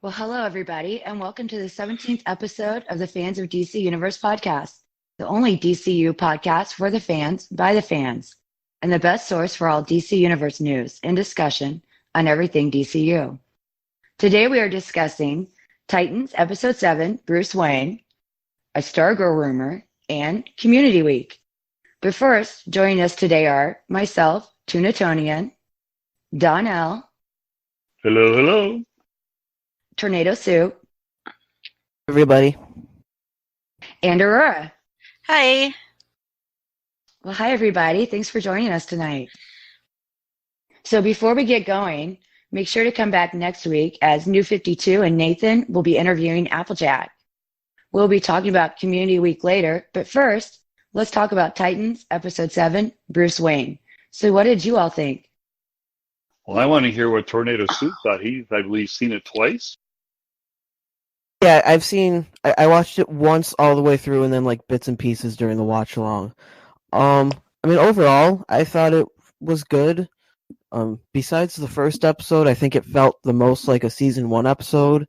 Well, hello, everybody, and welcome to the 17th episode of the Fans of DC Universe podcast, the only DCU podcast for the fans by the fans, and the best source for all DC Universe news and discussion on everything DCU. Today we are discussing Titans Episode 7, Bruce Wayne, a Stargirl Rumor, and Community Week. But first, joining us today are myself, Toonatonian, Donnell, Hello, hello. TornadoSoup, Everybody. and Aurora. Hi. Well, hi, everybody. Thanks for joining us tonight. So before we get going, make sure to come back next week as New 52 and Nathan will be interviewing Applejack. We'll be talking about Community Week later, but first, let's talk about Titans Episode 7, Bruce Wayne. So what did you all think? Well, I want to hear what TornadoSoup thought. He's, I believe, seen it twice. Yeah, I watched it once all the way through and then like bits and pieces during the watch along. Overall, I thought it was good. Besides the first episode, I think it felt the most like a season 1 episode,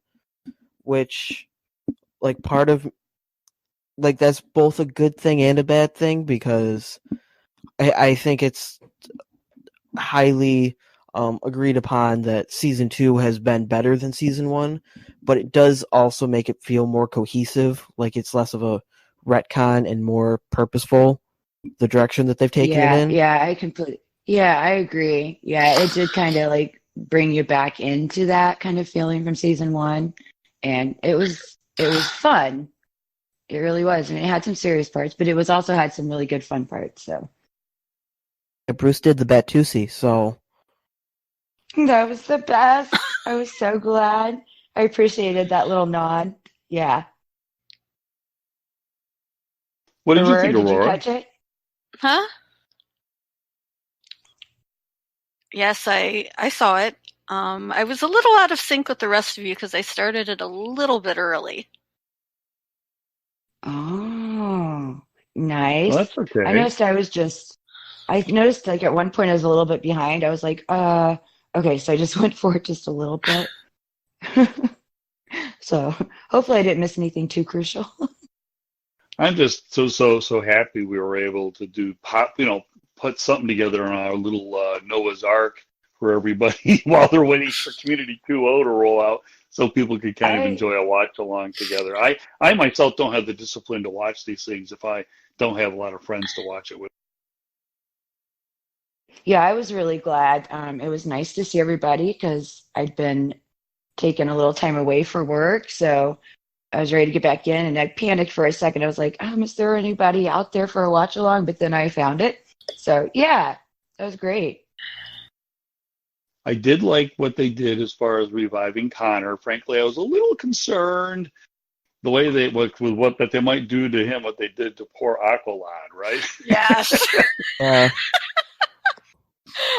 which that's both a good thing and a bad thing because I think it's highly agreed upon that season 2 has been better than season 1, but it does also make it feel more cohesive, like it's less of a retcon and more purposeful, the direction that they've taken it in. I agree. Yeah, it did kind of like bring you back into that kind of feeling from season 1, and it was fun. It really was. I mean, it had some serious parts, but it was also had some really good fun parts. So Bruce did the Batusi, so that was the best. I was so glad. I appreciated that little nod. Yeah. What did you think, Did you Aurora? catch it? Huh? Yes, I saw it. I was a little out of sync with the rest of you because I started it a little bit early. Oh, nice. Well, that's okay. I noticed like at one point I was a little bit behind. I was like, okay, so I just went forward just a little bit. So hopefully I didn't miss anything too crucial. I'm just so happy we were able to put something together on our little Noah's Ark for everybody while they're waiting for Community 2.0 to roll out, so people could kind of enjoy a watch along together. I myself don't have the discipline to watch these things if I don't have a lot of friends to watch it with. Yeah, I was really glad. It was nice to see everybody because I'd been taking a little time away for work, so I was ready to get back in, and I panicked for a second. I was like, is there anybody out there for a watch along? But then I found it. So yeah, that was great. I did like what they did as far as reviving Connor. Frankly, I was a little concerned the way they that they might do to him what they did to poor Aqualad, right? Yes.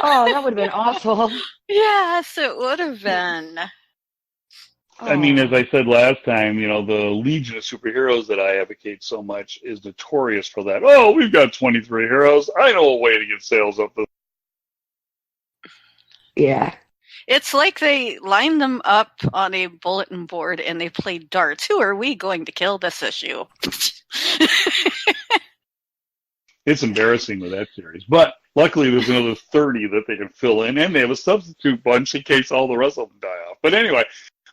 Oh, that would have been awful. Yes, it would have been. I mean, as I said last time, the Legion of Superheroes that I advocate so much is notorious for that. Oh, we've got 23 heroes. I know a way to get sales up. Yeah. It's like they lined them up on a bulletin board and they played darts. Who are we going to kill this issue? It's embarrassing with that series. But luckily there's another 30 that they can fill in, and they have a substitute bunch in case all the rest of them die off. But anyway,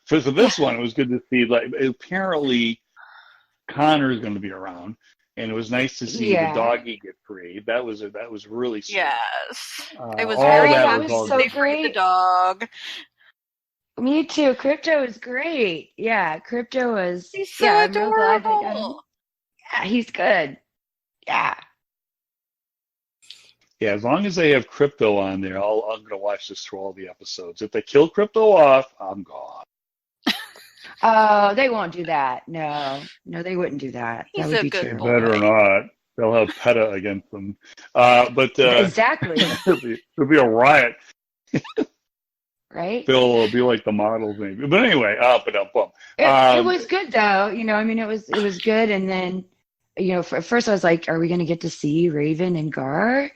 for this one, it was good to see, like, apparently Connor is going to be around, and it was nice to see the doggy get freed. That was really sweet. Yes. It was all very that happy was so they freed the dog. Me too. Crypto is great. Yeah, Crypto was. He's so I'm real glad they got him. adorable. Yeah, he's good. Yeah. Yeah, as long as they have Crypto on there, I'm going to watch this through all the episodes. If they kill Crypto off, I'm gone. Oh, they won't do that. No, they wouldn't do that. He's That would a be good terrible. boy. Better not. They'll have PETA against them. Exactly. It'll be a riot. Right? They'll be like the models, maybe. But anyway, It was good though. It was good. And then, at first I was like, are we going to get to see Raven and Gar?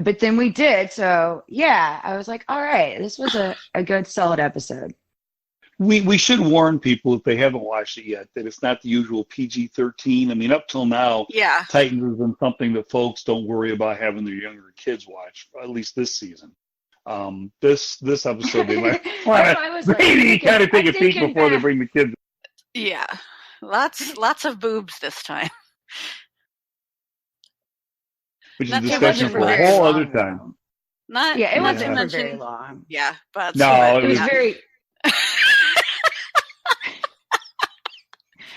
But then we did. So yeah, I was like, all right, this was a good solid episode. we should warn people if they haven't watched it yet that it's not the usual PG-13. I mean, up till now, Yeah. Titans has been something that folks don't worry about having their younger kids watch, at least this season. This episode, they might want to maybe kind of take a peek before they bring the kids. Yeah. Lots of boobs this time. Which is Not a too discussion much for for a very whole long, other though. time. It Not wasn't to for mention, very long. yeah, but No, It was yeah. very.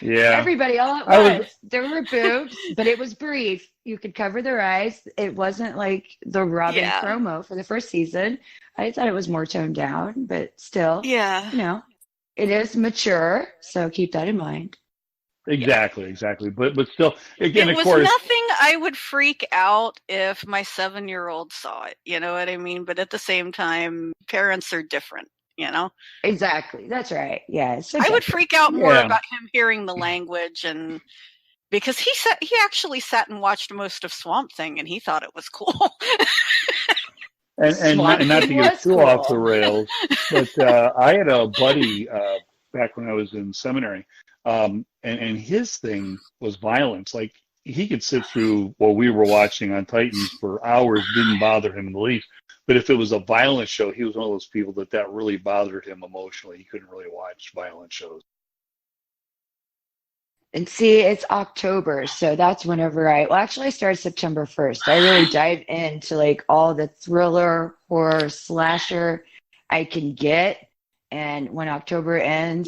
Yeah. Everybody, all at once. There were boobs, but it was brief. You could cover their eyes. It wasn't like the Robin Yeah. promo for the first season. I thought it was more toned down, but still, yeah. you know, it is mature. So keep that in mind. Exactly. But still, again, It of was course. nothing I would freak out if my 7-year-old saw it. You know what I mean? But at the same time, parents are different. You know, Exactly. That's right. Yeah. It's I would freak out more Yeah. about him hearing the language, and because he actually sat and watched most of Swamp Thing, and he thought it was cool. And not to get too off the rails, but I had a buddy back when I was in seminary, and his thing was violence. Like he could sit through what we were watching on Titans for hours, didn't bother him in the least. But if it was a violent show, he was one of those people that really bothered him emotionally. He couldn't really watch violent shows. And see, it's October, so that's whenever I started September 1st. I really dive into like all the thriller, horror, slasher I can get. And when October ends,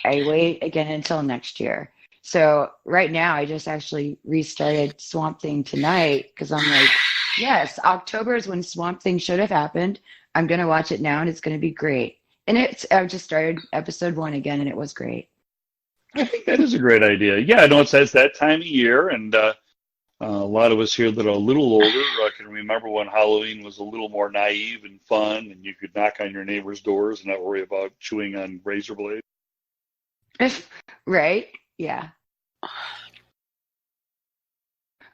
I wait again until next year. So right now, I just actually restarted Swamp Thing tonight because I'm like, yes, October is when Swamp Thing should have happened. I'm going to watch it now and it's going to be great. And I just started episode 1 again and it was great. I think that is a great idea. Yeah, I know it's that time of year, and a lot of us here that are a little older can remember when Halloween was a little more naive and fun, and you could knock on your neighbors' doors and not worry about chewing on razor blades. Right? Yeah.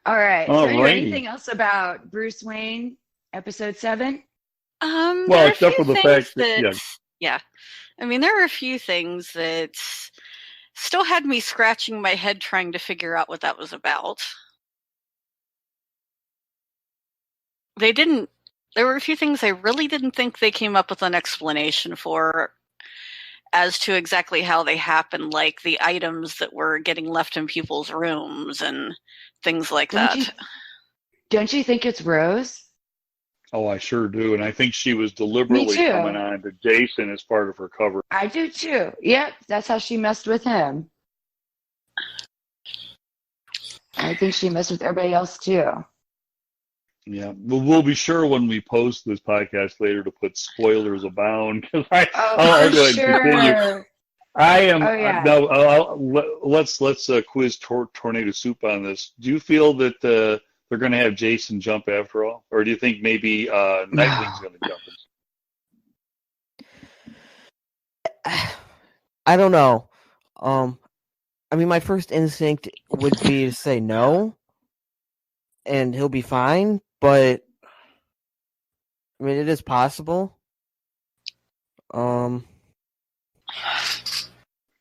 All right. So anyway, anything else about Bruce Wayne, episode 7? Well, except for the fact that, yeah. I mean, there are a few things that still had me scratching my head trying to figure out what that was about. There were a few things I really didn't think they came up with an explanation for as to exactly how they happened, like the items that were getting left in people's rooms and things like that. Don't you think it's Rose? Oh, I sure do. And I think she was deliberately coming on to Jason as part of her cover. I do too. Yep, that's how she messed with him. I think she messed with everybody else too. Yeah, we'll be sure when we post this podcast later to put spoilers abound. Because I'll go ahead and continue. I am. Oh, yeah. Let's quiz TornadoSoup on this. Do you feel that they're going to have Jason jump after all, or do you think maybe Nightwing's going to jump? I don't know. I mean, my first instinct would be to say no, and he'll be fine. But I mean, it is possible. I'm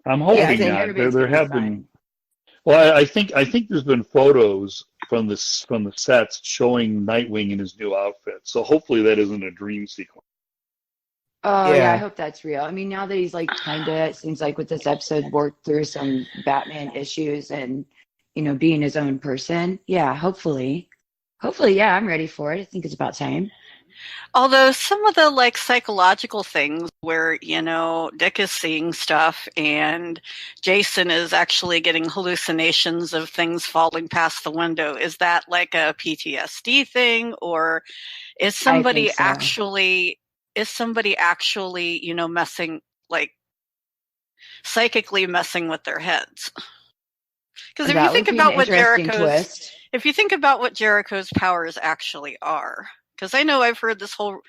hoping not. There have been. Well, I think there's been photos from the sets showing Nightwing in his new outfit. So hopefully that isn't a dream sequence. Oh yeah, I hope that's real. I mean, now that he's like it seems like with this episode worked through some Batman issues and being his own person. Yeah, hopefully, yeah, I'm ready for it. I think it's about time. Although some of the psychological things where, Dick is seeing stuff and Jason is actually getting hallucinations of things falling past the window, is that like a PTSD thing, or is somebody actually messing, psychically messing with their heads? Because if you think about what Jericho's powers actually are, because I know I've heard this whole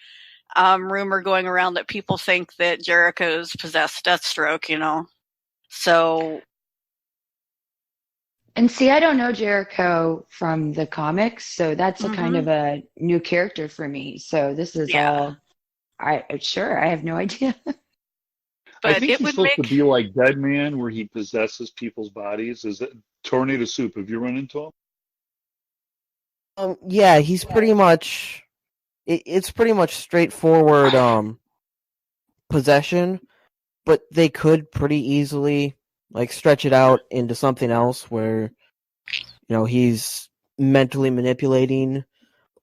rumor going around that people think that Jericho's possessed Deathstroke, So. And see, I don't know Jericho from the comics, so that's a kind of a new character for me. So this is all. I have no idea. But think it he's would supposed to make be like Dead Man, where he possesses people's bodies. Is it TornadoSoup? Have you run into him? Yeah, he's pretty much. It's pretty much straightforward possession, but they could pretty easily like stretch it out into something else where he's mentally manipulating,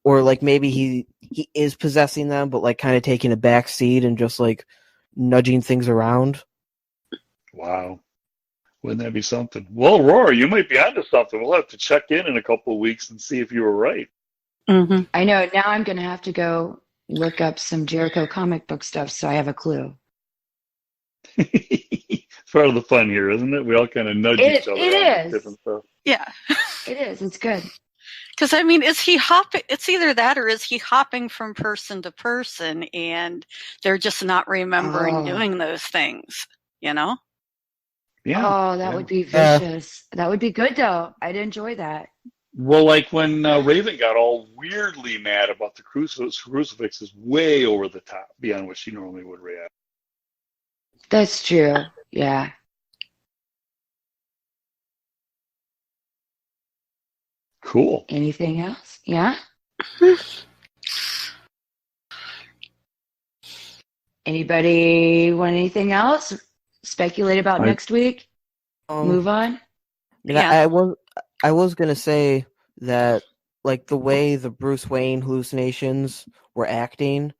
or like maybe he is possessing them, but like kind of taking a back seat and just like nudging things around. Wow. Wouldn't that be something? Well, Aurora, you might be onto something. We'll have to check in a couple of weeks and see if you were right. Mhm. I know. Now I'm going to have to go look up some Jericho comic book stuff so I have a clue. It's part of the fun here, isn't it? We all kind of nudge each other It on is. different stuff. Yeah. It is. It's good. Because, I mean, is he hopping? It's either that or is he hopping from person to person and they're just not remembering doing those things, Yeah. Oh, that would be vicious. That would be good, though. I'd enjoy that. Well, like when Raven got all weirdly mad about the crucifix is way over the top, beyond what she normally would react. That's true. Yeah. Cool. Anything else? Yeah? Anybody want anything else? Speculate about next week? Move on? I was gonna say that like the way the Bruce Wayne hallucinations were acting,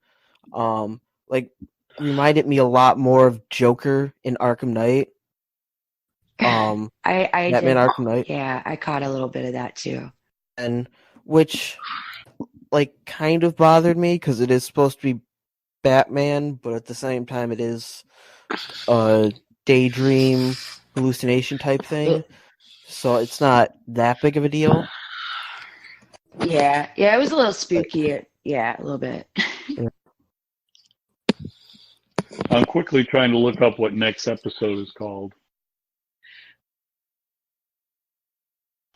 like reminded me a lot more of Joker in Arkham Knight. I Batman did. Arkham Knight. Yeah, I caught a little bit of that too. And which like kind of bothered me because it is supposed to be Batman, but at the same time it is a daydream hallucination type thing. So it's not that big of a deal. Yeah, it was a little spooky. Yeah, a little bit. I'm quickly trying to look up what next episode is called.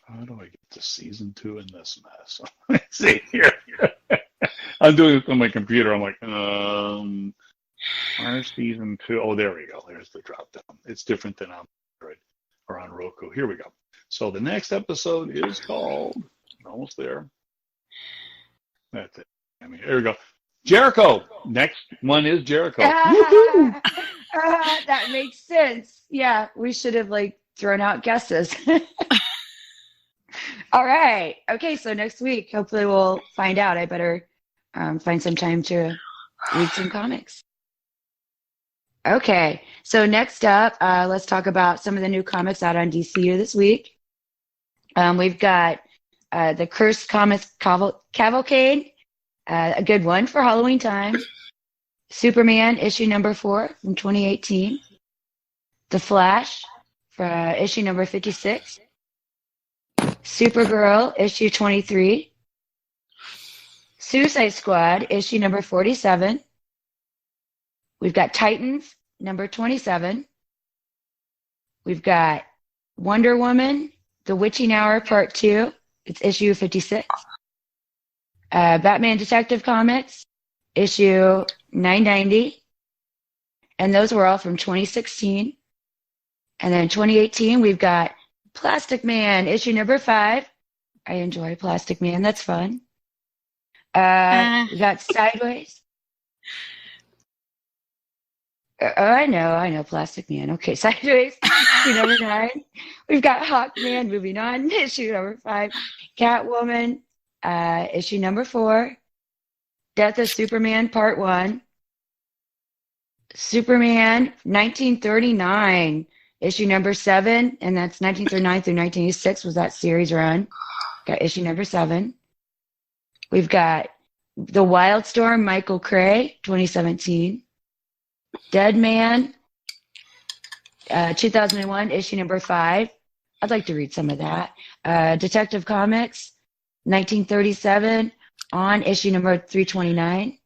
How do I get to season 2 in this mess? Let's see here. I'm doing this on my computer. I'm like, our season 2. Oh, there we go. There's the drop down. It's different than on Android or on Roku. Here we go. So the next episode is called, almost there. That's it. I mean, here we go. Jericho. Next one is Jericho. That makes sense. Yeah, we should have like thrown out guesses. All right. Okay, so next week, hopefully we'll find out. I better find some time to read some comics. Okay, so next up, let's talk about some of the new comics out on DCU this week. We've got the Cursed Comics Cavalcade, a good one for Halloween time. Superman, issue number 4 from 2018. The Flash, for issue number 56. Supergirl, issue 23. Suicide Squad, issue number 47. We've got Titans, number 27. We've got Wonder Woman, The Witching Hour, Part 2. It's issue 56. Batman Detective Comics, issue 990. And those were all from 2016. And then 2018, we've got Plastic Man, issue number 5. I enjoy Plastic Man. That's fun. We got Sideways. I know, Plastic Man. Okay, Sideways, issue number 9. We've got Hawkman, moving on, issue number 5. Catwoman, issue number 4. Death of Superman, part 1. Superman, 1939. Issue number 7, and that's 1939 through 1986 was that series run. Got issue number 7. We've got The Wildstorm, Michael Cray, 2017. Dead Man, 2001, issue number 5. I'd like to read some of that. Detective Comics, 1937, on issue number 329.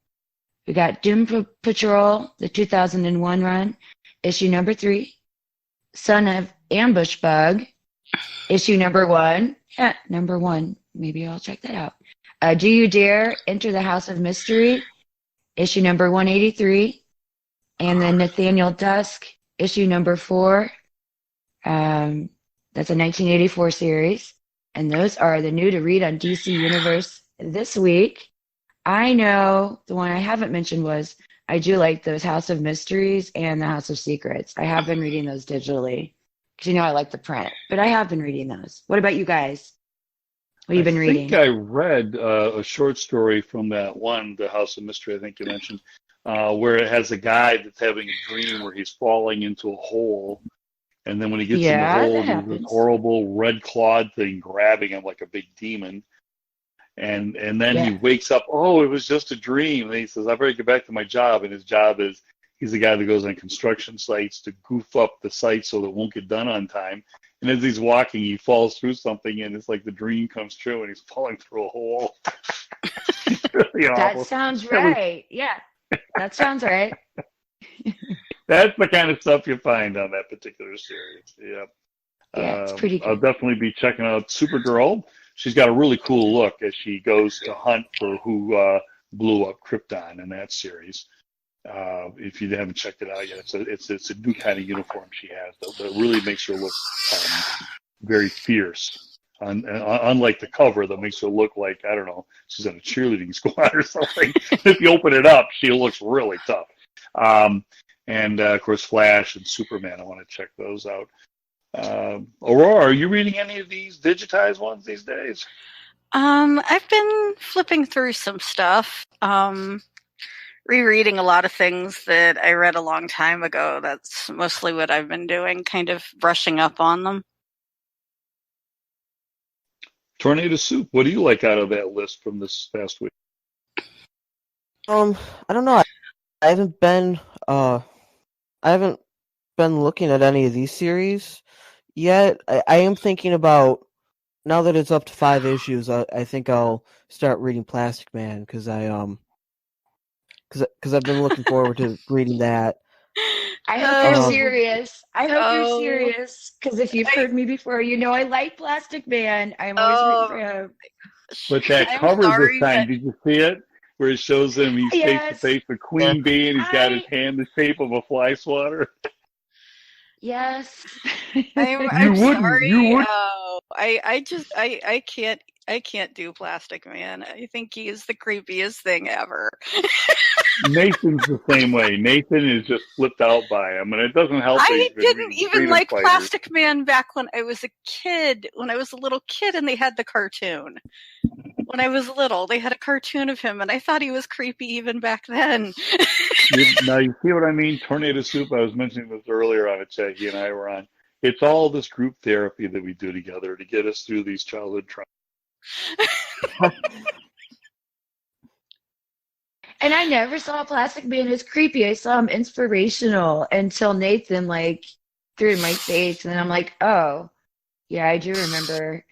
We got Doom Patrol, the 2001 run, issue number 3. Son of Ambush Bug, issue number 1. Yeah, number 1. Maybe I'll check that out. Do You Dare Enter the House of Mystery, issue number 183. And then Nathaniel Dusk, issue number 4. That's a 1984 series. And those are the new to read on DC Universe this week. I know the one I haven't mentioned was I do like those House of Mysteries and the House of Secrets. I have been reading those digitally because I like the print, but I have been reading those. What about you guys? What have you been reading? I think I read a short story from that one, the House of Mystery, I think you mentioned, where it has a guy that's having a dream where he's falling into a hole. And then when he gets in the hole, there's this horrible red clawed thing grabbing him like a big demon. And then he wakes up, oh, it was just a dream. And he says, I've got to get back to my job. And his job is he's the guy that goes on construction sites to goof up the site so that it won't get done on time. And as he's walking, he falls through something, and it's like the dream comes true, and he's falling through a hole. Really that awful. Sounds right. Yeah, that sounds right. That's the kind of stuff you find on that particular series. Yeah, it's pretty good. I'll definitely be checking out Supergirl. She's got a really cool look as she goes to hunt for who blew up Krypton in that series. If you haven't checked it out yet, it's a new kind of uniform she has that really makes her look very fierce. Unlike the cover that makes her look like, I don't know, she's on a cheerleading squad or something. If you open it up, she looks really tough. And of course, Flash and Superman. I want to check those out. Aurora, are you reading any of these digitized ones these days? I've been flipping through some stuff. Rereading a lot of things that I read a long time ago. That's mostly what I've been doing, kind of brushing up on them. TornadoSoup, what do you like out of that list from this past week? I don't know. I haven't been looking at any of these series yet. I am thinking about, now that it's up to 5 issues, I think I'll start reading Plastic Man because I've been looking forward to reading that. I hope you're serious. I hope you're serious because if you've heard me before, you know I like Plastic Man. I'm always rooting for him. But that cover this time, did you see it? Where it shows him he's face to face with Queen Bee and he's got his hand the shape of a fly swatter. Yes. I'm sorry. You would. I can't do Plastic Man. I think he is the creepiest thing ever. Nathan's the same way. Nathan is just flipped out by him, and it doesn't help. I didn't even like Plastic Man back when I was a kid. When I was a little kid, and they had the cartoon. When I was little, they had a cartoon of him, and I thought he was creepy even back then. Now you see what I mean? TornadoSoup. I was mentioning this earlier on a chat he and I were on. It's all this group therapy that we do together to get us through these childhood traumas. And I never saw Plastic Man as creepy. I saw him inspirational until Nathan threw it in my face, and then I'm like, oh, yeah, I do remember.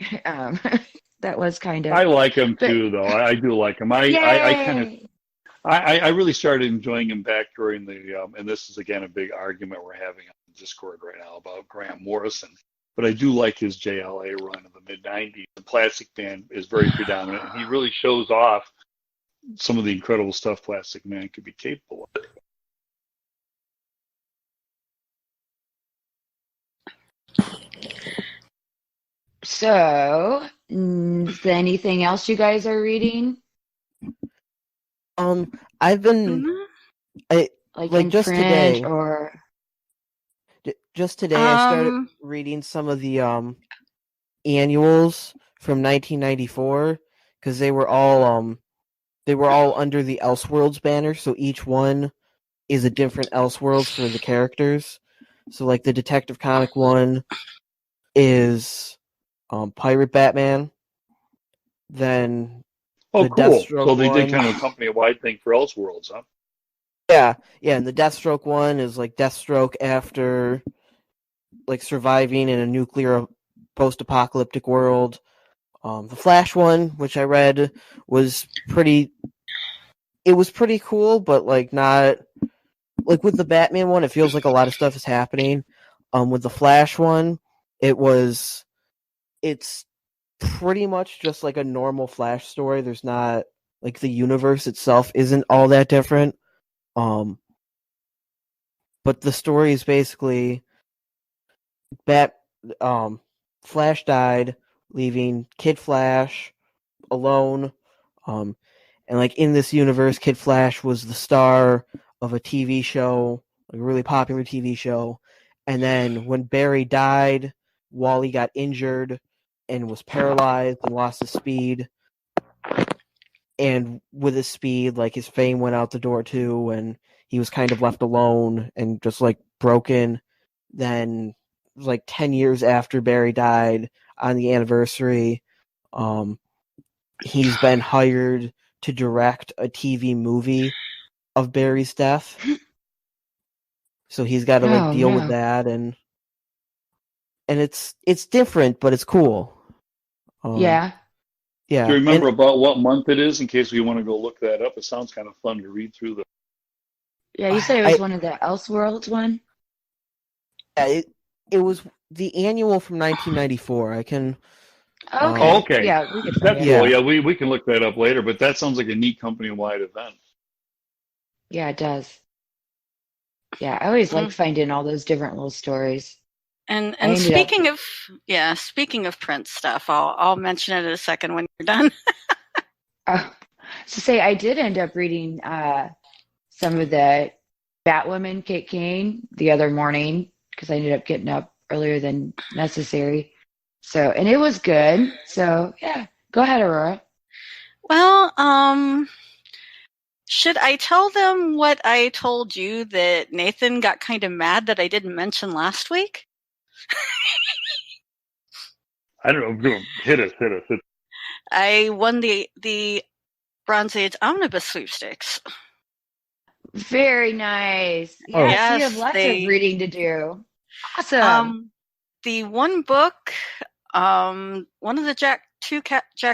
That was kind of. I like him too, though. I do like him. I really started enjoying him back during the and this is again a big argument we're having on Discord right now about Grant Morrison. But I do like his JLA run in the mid-'90s. The Plastic Man is very predominant, and he really shows off some of the incredible stuff Plastic Man could be capable of. So, is there anything else you guys are reading? I've been just today, just today I started reading some of the annuals from 1994 because they were all under the Elseworlds banner, so each one is a different Elseworlds for the characters. So like the Detective Comic one is Pirate Batman. Then the cool. Deathstroke so they one, did kind of a company-wide thing for Elseworlds, huh? Yeah, and the Deathstroke one is like Deathstroke after surviving in a nuclear post-apocalyptic world. The Flash one, which I read, was pretty cool, but not with the Batman one, it feels like a lot of stuff is happening. With the Flash one, it's pretty much just like a normal Flash story. There's not the universe itself isn't all that different. but the story is basically Flash died, leaving Kid Flash alone. And like in this universe, Kid Flash was the star of a TV show, like a really popular TV show. And then when Barry died, Wally got injured and was paralyzed and lost his speed. And with his speed, like his fame went out the door too, and he was kind of left alone and just like broken. Then it was like 10 years after Barry died on the anniversary, he's been hired to direct a TV movie of Barry's death. So he's got to like deal with that, and it's different, but it's cool. Yeah. Do you remember about what month it is in case we want to go look that up? It sounds kind of fun to read through. Yeah, you said it was one of the Elseworlds one? Yeah, it was the annual from 1994. I can... Okay. Okay. Yeah, we can find That's it. cool. Yeah, we can look that up later, but that sounds like a neat company-wide event. Yeah, it does. Yeah, I always like finding all those different little stories. And speaking of print stuff, I'll mention it in a second when you're done. So I did end up reading some of the Batwoman Kate Kane the other morning because I ended up getting up earlier than necessary. So, and it was good. So, yeah, go ahead, Aurora. Well, should I tell them what I told you that Nathan got kind of mad that I didn't mention last week? I don't know. Hit us. I won the Bronze Age Omnibus sweepstakes. Very nice. Oh. Yes, Yes, you have lots of reading to do. Awesome. The one book, one of the Jack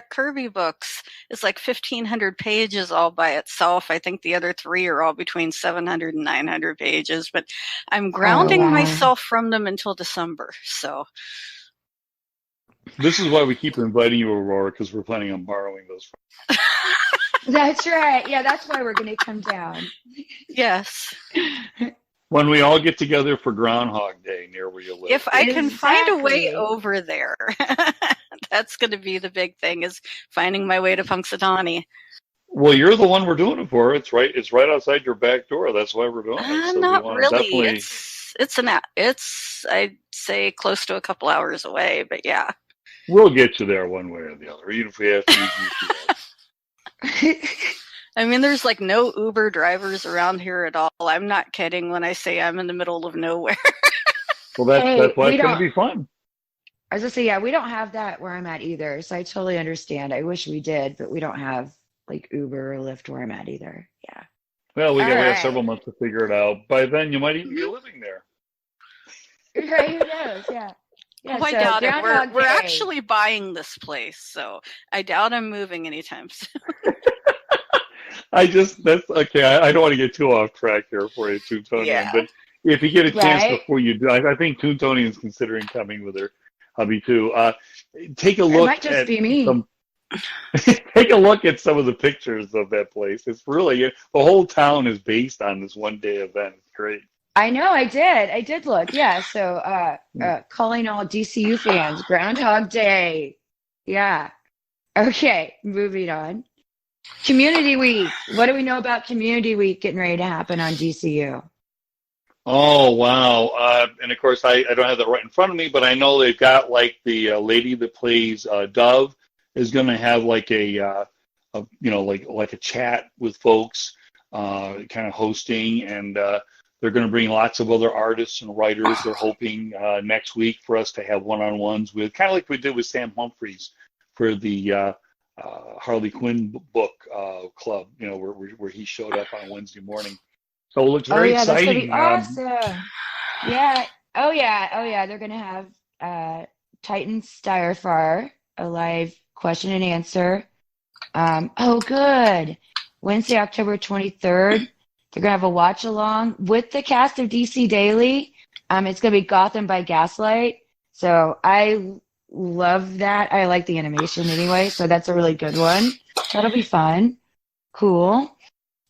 Kirby books is like 1,500 pages all by itself. I think the other three are all between 700 and 900 pages, but I'm grounding myself from them until December. So this is why we keep inviting you, Aurora, because we're planning on borrowing those. That's right. Yeah, that's why we're going to come down. yes. When we all get together for Groundhog Day near where you live. If I can find a way over there, that's going to be the big thing, is finding my way to Punxsutawney. Well, you're the one we're doing it for. It's right outside your back door. That's why we're doing it. So Not really. It's I'd say close to a couple hours away, but yeah. We'll get you there one way or the other, even if we have to use you. I mean, there's like no Uber drivers around here at all. I'm not kidding when I say I'm in the middle of nowhere. Well, that's why it's going to be fun. I was going to say, yeah, we don't have that where I'm at either. So I totally understand. I wish we did, but we don't have like Uber or Lyft where I'm at either. Yeah. Well, we have several months to figure it out. By then, you might even be living there. Right, who knows? Yeah. Yeah, I doubt it. We're actually buying this place, so I doubt I'm moving anytime soon. That's okay. I don't want to get too off track here for you, Toonatonian, but if you get a chance before you do, I think Toonatonian is considering coming with her hubby too. Take a look. It might just be me. Take a look at some of the pictures of that place. It's really the whole town is based on this one-day event. It's great. I know. I did look. Yeah. So, calling all DCU fans, Groundhog Day. Yeah. Okay. Moving on. Community Week. What do we know about Community Week getting ready to happen on DCU? Oh, wow. And of course, I don't have that right in front of me, but I know they've got like the lady that plays Dove is going to have like a chat with folks, kind of hosting, and they're going to bring lots of other artists and writers. They're hoping next week for us to have one-on-ones with, kind of like we did with Sam Humphries for the Harley Quinn book club, where he showed up on Wednesday morning. So it looks very exciting. That's gonna be awesome. Yeah. Oh yeah. They're gonna have Titan Styrfar, a live question and answer. Good. Wednesday, October 23rd. They're gonna have a watch along with the cast of DC Daily. It's gonna be Gotham by Gaslight. So I love that. I like the animation anyway, so that's a really good one. That'll be fun. Cool.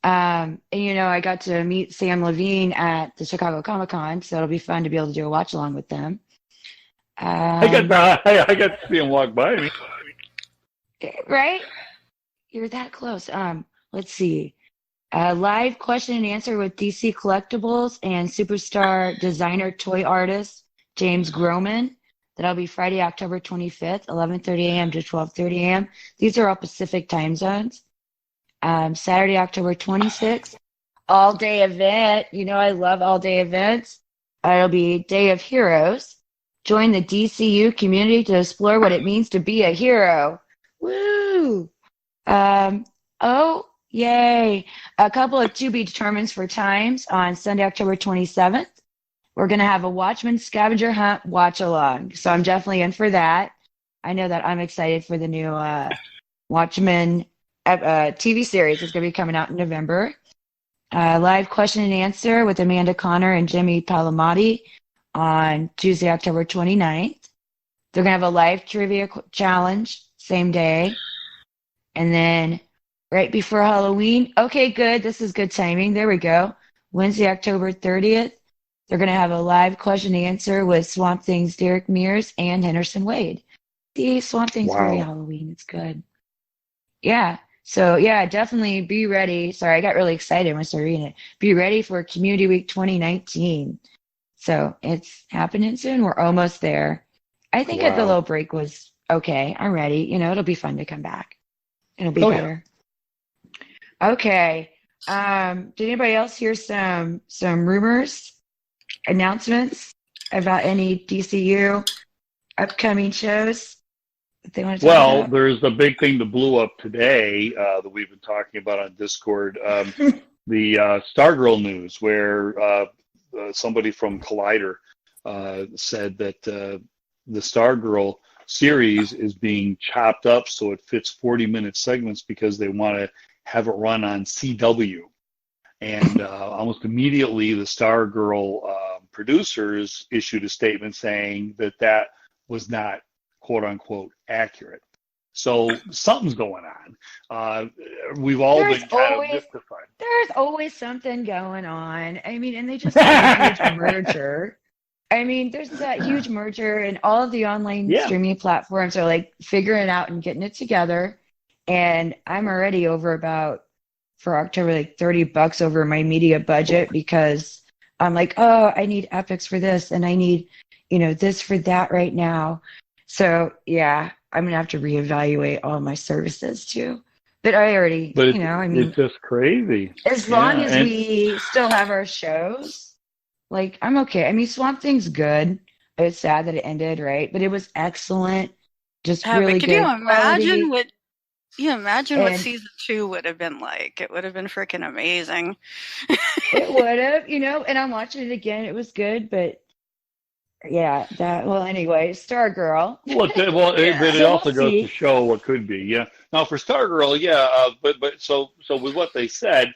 And I got to meet Sam Levine at the Chicago Comic-Con, so it'll be fun to be able to do a watch along with them. I got to see him walk by me. Right? You're that close. Let's see. Live question and answer with DC Collectibles and superstar designer toy artist James Groman. That'll be Friday, October 25th, 11:30 a.m. to 12:30 a.m. These are all Pacific time zones. Saturday, October 26th, all-day event. I love all-day events. It'll be Day of Heroes. Join the DCU community to explore what it means to be a hero. Woo! Oh, yay. A couple of to-be-determined for times on Sunday, October 27th. We're going to have a Watchmen scavenger hunt watch-along. So I'm definitely in for that. I know that I'm excited for the new Watchmen TV series. It's going to be coming out in November. Live question and answer with Amanda Connor and Jimmy Palomati on Tuesday, October 29th. They're going to have a live trivia challenge same day. And then right before Halloween, okay, good. This is good timing. There we go. Wednesday, October 30th. They're going to have a live question and answer with Swamp Thing's Derek Mears and Henderson Wade. See, Swamp Thing's very Halloween. It's good. Yeah. So, yeah, definitely be ready. Sorry, I got really excited when I started reading it. Be ready for Community Week 2019. So it's happening soon. We're almost there. I think at the little break was okay. I'm ready. It'll be fun to come back. It'll be better. Yeah. Okay. Did anybody else hear some rumors, announcements about any DCU upcoming shows that they want to talk about? There's a big thing that blew up today that we've been talking about on Discord, the Stargirl news, where somebody from Collider said that the Stargirl series is being chopped up so it fits 40-minute segments because they want to have it run on CW. And almost immediately, the Stargirl producers issued a statement saying that was not, quote-unquote, accurate. So something's going on. We've all been kind of mystified. There's always something going on. I mean, and they just had a huge merger. I mean, there's that huge merger, and all of the online streaming platforms are like figuring it out and getting it together. And I'm already over for October, like $30 over my media budget because I'm like, oh, I need Epics for this, and I need, this for that right now. So yeah, I'm gonna have to reevaluate all my services too. But I already, it's just crazy. As long as we still have our shows. Like, I'm okay. I mean, Swamp Thing's good. It's sad that it ended, right? But it was excellent. Just really good. Can you imagine what season 2 would have been like? It would have been freaking amazing. It would have, and I'm watching it again. It was good, but yeah, anyway, Stargirl. But it also goes to show what could be. Yeah. Now for Stargirl, but so with what they said,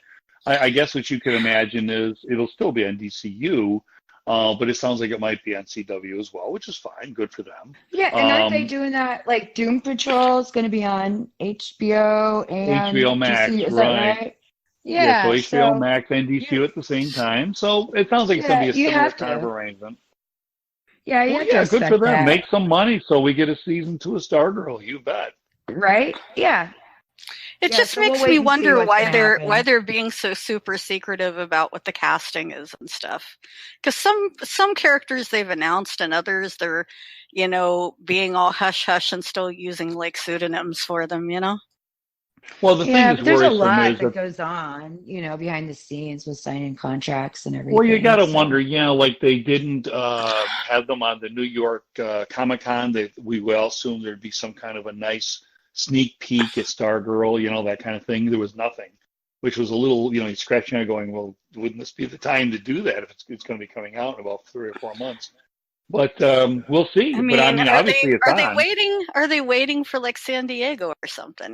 I guess what you can imagine is it'll still be on DCU, but it sounds like it might be on CW as well, which is fine. Good for them. Yeah, and aren't they doing that? Like Doom Patrol is going to be on HBO and HBO Max, DC, is that right? Yeah, so HBO Max and DCU at the same time. So it sounds like it's going to be a similar kind of arrangement. Yeah, good for them. Make some money so we get a season 2 of Stargirl. You bet. Right? Yeah. It just makes me wonder why they're being so super secretive about what the casting is and stuff. Because some characters they've announced and others they're, being all hush hush and still using like pseudonyms for them. Well, the thing is, there's a lot that goes on, behind the scenes with signing contracts and everything. Well, you got to wonder, like they didn't have them on the New York Comic-Con. We will assume there'd be some kind of a nice sneak peek at Stargirl, that kind of thing. There was nothing, which was a little, you're scratching out going, well, wouldn't this be the time to do that if it's going to be coming out in about 3 or 4 months? But we'll see. Obviously it's on. Are they waiting for like San Diego or something,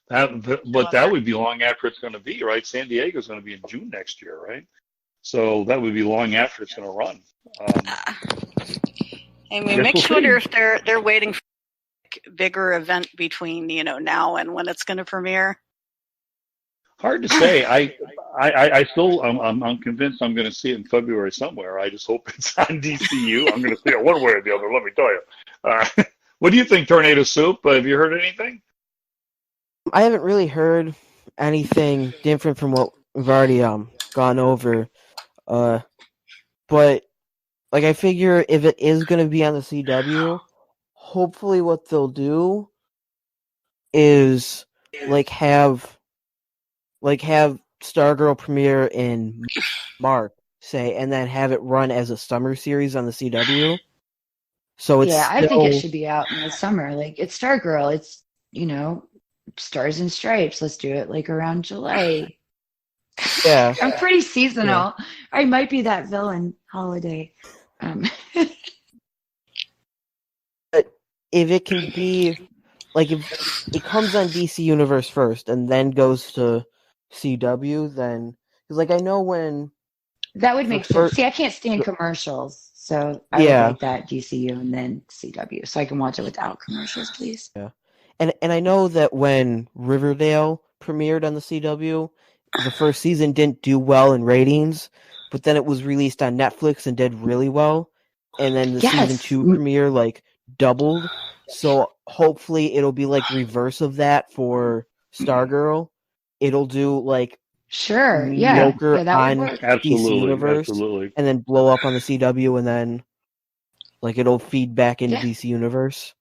But that would be long after it's going to be, right? San Diego's going to be in June next year, right? So that would be long after it's going to run. Makes me wonder if they're waiting for a bigger event between, now and when it's going to premiere. Hard to say. I still, I'm convinced I'm going to see it in February somewhere. I just hope it's on DCU. I'm going to see it one way or the other. Let me tell you. What do you think, Tornado Soup? Have you heard anything? I haven't really heard anything different from what we've already gone over. But like I figure if it is going to be on the CW, hopefully what they'll do is have Stargirl premiere in March, say, and then have it run as a summer series on the CW. So it's I think it should be out in the summer. Like, it's Stargirl. It's, Stars and Stripes. Let's do it like around July. Yeah. I'm pretty seasonal. Yeah. I might be that villain holiday. But if it can be, if it comes on DC Universe first and then goes to CW, then, because I know when that would make sense. See, I can't stand commercials, so I would like that DCU and then CW, so I can watch it without commercials, please. Yeah, and I know that when Riverdale premiered on the CW, the first season didn't do well in ratings, but then it was released on Netflix and did really well, and then the season 2 premiere doubled. So hopefully it'll be reverse of that for Stargirl. It'll do mediocre on DC Universe, and then blow up on the CW, and then it'll feed back into DC Universe.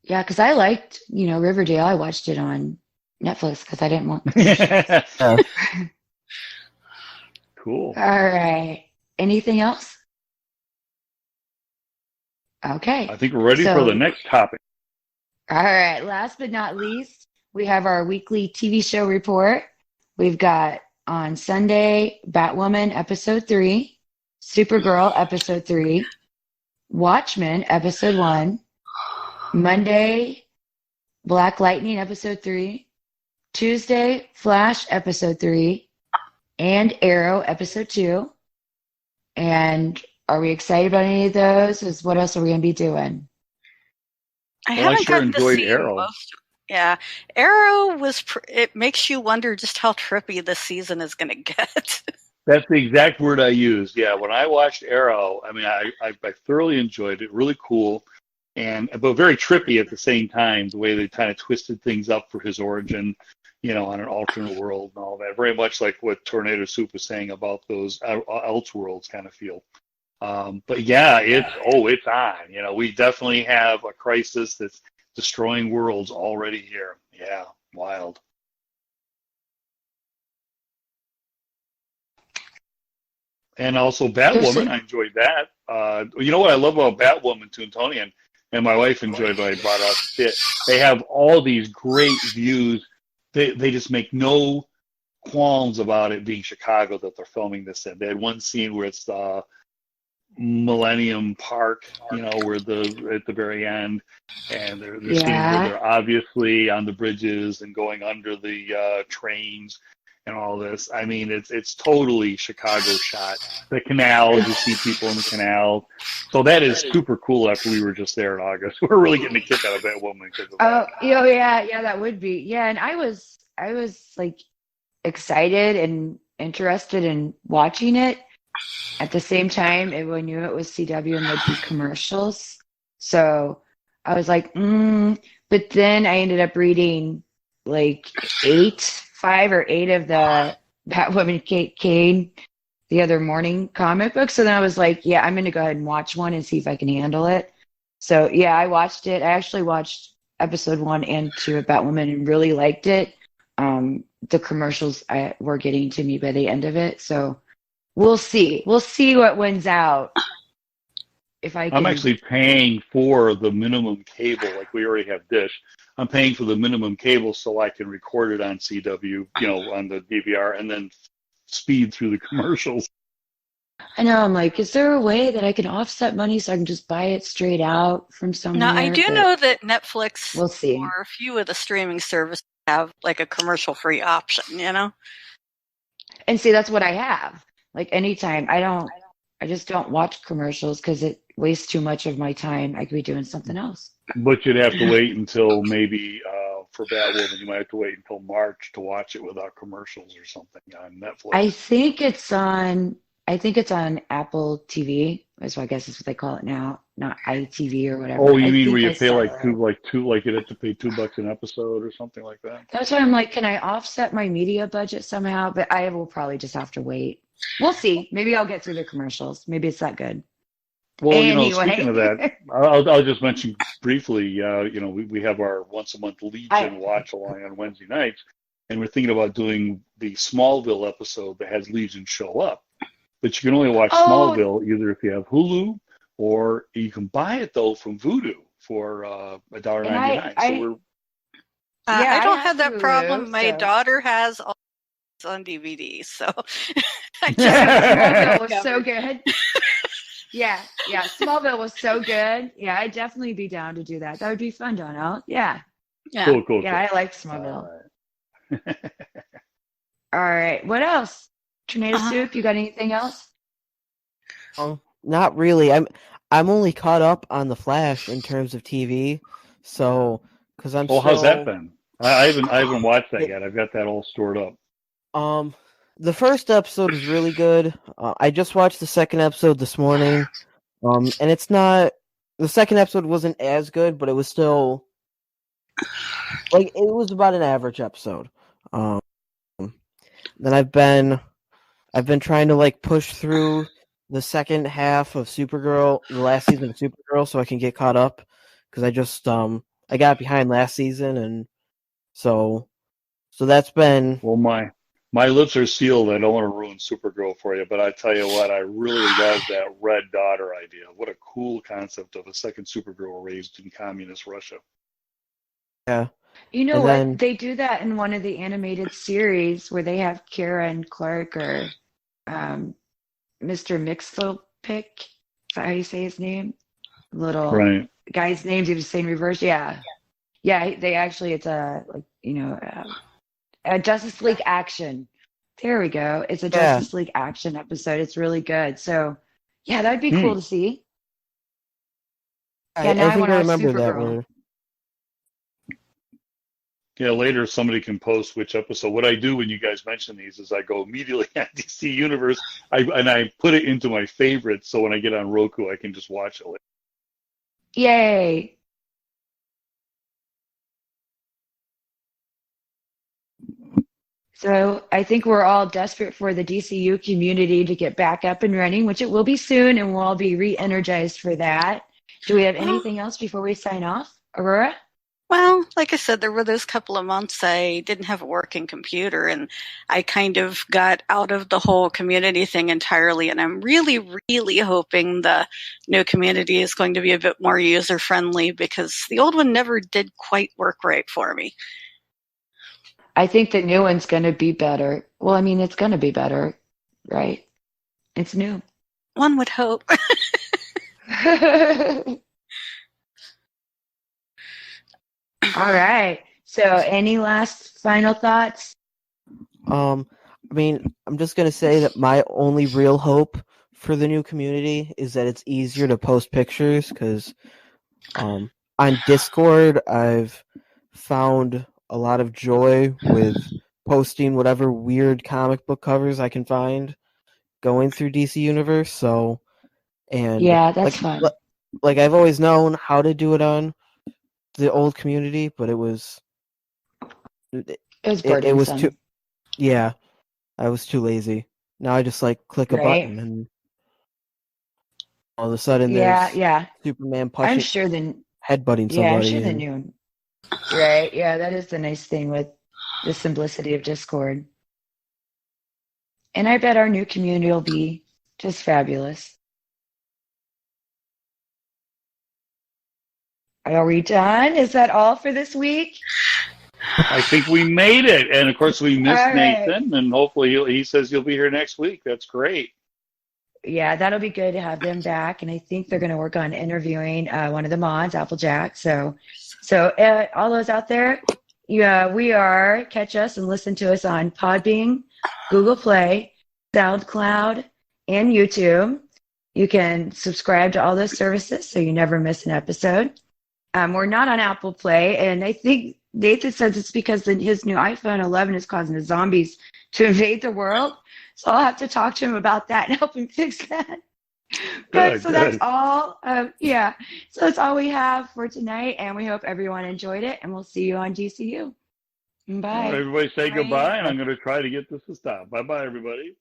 Yeah, because I liked Riverdale. I watched it on Netflix because I didn't want. Cool. All right. Anything else? Okay. I think we're ready for the next topic. All right. Last but not least, we have our weekly TV show report. We've got on Sunday, Batwoman episode 3, Supergirl episode 3, Watchmen episode 1, Monday, Black Lightning episode 3, Tuesday, Flash episode 3, and Arrow episode 2. And are we excited about any of those? What else are we going to be doing? I sure enjoyed Arrow. Yeah, Arrow was. It makes you wonder just how trippy this season is going to get. That's the exact word I used. Yeah, when I watched Arrow, I mean, I thoroughly enjoyed it. Really cool, but very trippy at the same time. The way they kind of twisted things up for his origin, on an alternate world and all that. Very much like what Tornado Soup was saying about those Elseworlds kind of feel. But yeah, it's on. We definitely have a crisis that's destroying worlds already here. Yeah, wild. And also Batwoman, I enjoyed that. You know what I love about Batwoman, Toonatonian, and my wife enjoyed what I brought out to it. They have all these great views. They just make no qualms about it being Chicago that they're filming this in. They had one scene where it's the Millennium Park, where at the very end, and they're scenes where they're obviously on the bridges and going under the trains and all this. I mean, it's totally Chicago shot. The canals, you see people in the canal. So that is super cool. After we were just there in August, we're really getting a kick out of that woman because of that. Yeah, that would be. Yeah, and I was excited and interested in watching it. At the same time, I knew it was CW and there'd be commercials. So I was like, But then I ended up reading 5 or 8 of the Batwoman Kane the other morning comic book. So then I was like, yeah, I'm going to go ahead and watch one and see if I can handle it. So yeah, I watched it. I actually watched episode 1 and 2 of Batwoman and really liked it. The commercials were getting to me by the end of it. So we'll see. We'll see what wins out. I'm actually paying for the minimum cable. We already have Dish. I'm paying for the minimum cable so I can record it on CW, on the DVR, and then speed through the commercials. I know. I'm like, is there a way that I can offset money so I can just buy it straight out from somewhere? Now, I do know that Netflix, we'll see, or a few of the streaming services have a commercial-free option, And see, that's what I have. Anytime, I just don't watch commercials because it wastes too much of my time. I could be doing something else. But you'd have to wait until maybe for Batwoman, you might have to wait until March to watch it without commercials or something on Netflix. I think it's on Apple TV, so I guess is what they call it now, not iTV or whatever. Oh, you I mean think where you I pay saw like it. you have to pay $2 an episode or something like that? That's why I'm like, can I offset my media budget somehow? But I will probably just have to wait. We'll see. Maybe I'll get through the commercials. Maybe it's that good. Well, speaking of that, Anyway, I'll just mention briefly, we have our once a month I Legion watch along on Wednesday nights, and we're thinking about doing the Smallville episode that has Legion show up. But you can only watch oh, Smallville either if you have Hulu, or you can buy it though from Voodoo for and $1.99. So we're yeah, I I don't have have that Hulu, problem. My so daughter has all this on DVD, so I just yeah, have Smallville was so covered. good. Yeah, Smallville was so good. Yeah, I'd definitely be down to do that. That would be fun, Donnell. Yeah, Yeah. cool. yeah, I like All Smallville. right. All right, what else? Tornado Uh, Soup, you got anything else? Not really. I'm only caught up on the Flash in terms of TV, so because I'm Oh, how's that still been? I haven't watched that yet. I've got that all stored up. um the first episode is really good. I just watched the second episode this morning. And it's not the second episode wasn't as good, but it was still like it was about an average episode. Um, then I've been trying to like push through the second half of Supergirl, the last season of Supergirl, so I can get caught up because I just I got behind last season, and so that's been Well, my lips are sealed. I don't want to ruin Supergirl for you, but I tell you what, I really love that red daughter idea. What a cool concept of a second Supergirl raised in communist Russia. yeah, You know and what? then They do that in one of the animated series where they have Kara and Clark or Mr. Mixelpick. Is that how you say his name? Little Right. guy's names even say in reverse. Yeah. Yeah, they actually, it's a Justice League action. There we go. It's a yeah, Justice League action episode. It's really good. So, yeah, that'd be Hmm. cool to see. Yeah, now I I think want to I watch remember that Supergirl. where Yeah, later somebody can post which episode. What I do when you guys mention these is I go immediately on DC Universe, and I put it into my favorites, so when I get on Roku, I can just watch it later. Yay. So I think we're all desperate for the DCU community to get back up and running, which it will be soon, and we'll all be re-energized for that. Do we have well, anything else before we sign off? Aurora? well, like I said, there were those couple of months I didn't have a working computer, and I kind of got out of the whole community thing entirely. And I'm really, really hoping the new community is going to be a bit more user friendly because the old one never did quite work right for me. I think the new one's going to be better. Well, I mean, it's going to be better, right? It's new. One would hope. All right. So, any last final thoughts? I mean, I'm just gonna say that my only real hope for the new community is that it's easier to post pictures because on Discord I've found a lot of joy with posting whatever weird comic book covers I can find going through DC Universe. So, and Yeah, that's fun. like I've always known how to do it on the old community, but it was It was it was burdensome, too yeah. I was too lazy. Now I just like click a right? button and all of a sudden Yeah, there's yeah. Superman I'm pushing sure headbutting yeah, I'm somebody sure the and new, right? Yeah, that is the nice thing with the simplicity of Discord. And I bet our new community will be just fabulous. Are we done? Is that all for this week? I think we made it, and of course we All missed right. Nathan, and hopefully he says you'll be here next week. That's great. Yeah, that'll be good to have them back. And I think they're going to work on interviewing one of the mods, Applejack. So all those out there, yeah, catch us and listen to us on Podbean, Google Play, SoundCloud, and YouTube. You can subscribe to all those services so you never miss an episode. We're not on Apple Play, and I think Nathan says it's because his new iPhone 11 is causing the zombies to invade the world. So I'll have to talk to him about that and help him fix that. But Good, so that's good. all. Yeah. So that's all we have for tonight. And we hope everyone enjoyed it. And we'll see you on DCU. All right, Bye. everybody say Bye. goodbye, and I'm going to try to get this to stop. Bye-bye, everybody.